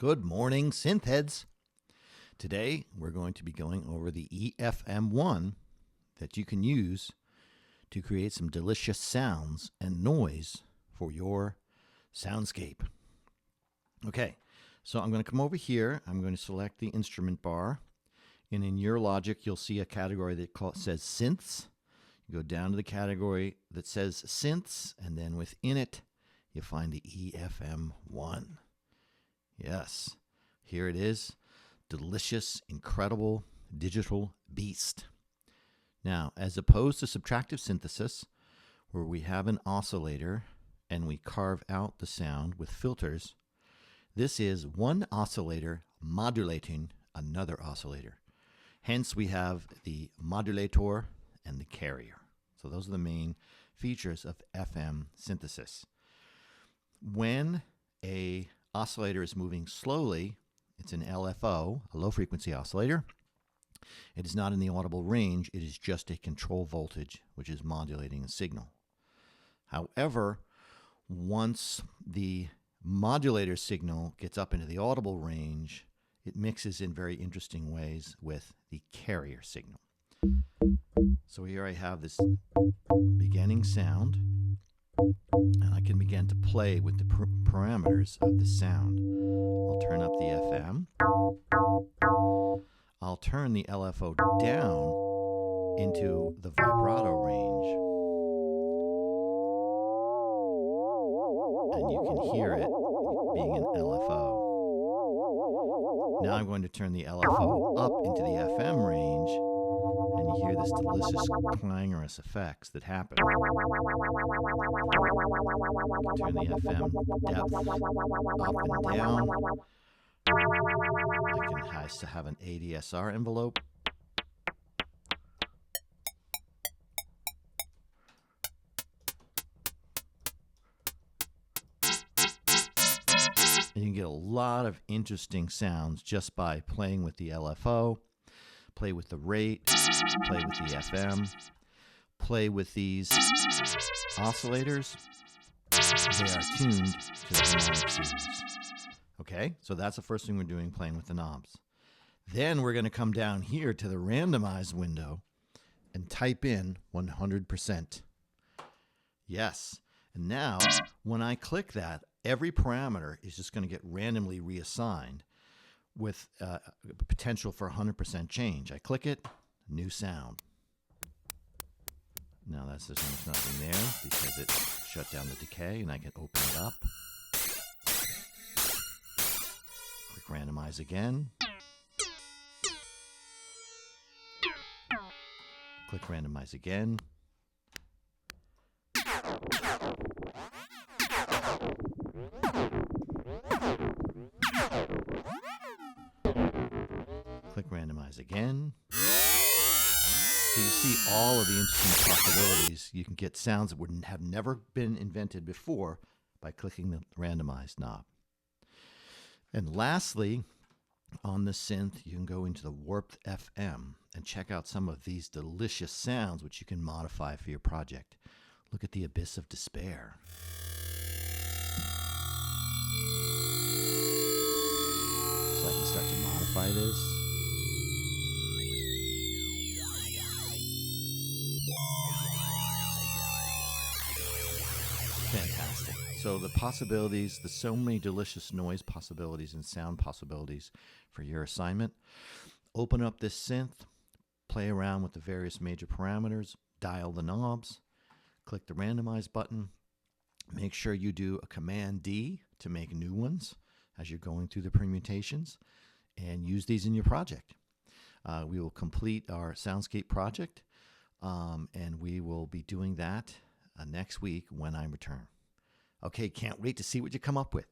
Good morning, synth heads. Today, we're going to be going over the EFM1 that you can use to create some delicious sounds and noise for your soundscape. Okay, so I'm going to come over here. I'm going to select the instrument bar. And in your Logic, you'll see a category that says synths. You go down to the category that says synths, and then within it, you find the EFM1. Yes, here it is. Delicious, incredible, digital beast. Now, as opposed to subtractive synthesis, where we have an oscillator and we carve out the sound with filters, this is one oscillator modulating another oscillator. Hence, we have the modulator and the carrier. So those are the main features of FM synthesis. When a oscillator is moving slowly, it's an LFO, a low-frequency oscillator. It is not in the audible range. It is just a control voltage, which is modulating a signal. However, once the modulator signal gets up into the audible range, it mixes in very interesting ways with the carrier signal. So here I have this beginning sound, and I can begin to play with the parameters of the sound. I'll turn up the FM. I'll turn the LFO down into the vibrato range. And you can hear it being an LFO. Now I'm going to turn the LFO up into the FM range, and you hear this delicious clangorous effects that happen. Turn the FM depth up and down. I can have an ADSR envelope. And you can get a lot of interesting sounds just by playing with the LFO, play with the rate, play with the FM, play with these oscillators. They are tuned to the harmonic series. Okay, so that's the first thing we're doing, playing with the knobs. Then we're going to come down here to the randomize window and type in 100%. Yes, and now when I click that, every parameter is just going to get randomly reassigned with potential for 100% change. I click it, new sound. Now there's nothing there because it shut down the decay, and I can open it up. Click randomize again. Click randomize again. Click randomize again. So you see all of the interesting possibilities. You can get sounds that would have never been invented before by clicking the randomize knob. And lastly, on the synth, you can go into the warped FM and check out some of these delicious sounds which you can modify for your project. Look at the abyss of despair. So I can start to modify this. Fantastic. So the possibilities, there's so many delicious noise possibilities and sound possibilities for your assignment. Open up this synth, play around with the various major parameters, dial the knobs, click the randomize button. Make sure you do a Command D to make new ones as you're going through the permutations, and use these in your project. We will complete our soundscape project, and we will be doing that next week when I return. Okay, can't wait to see what you come up with.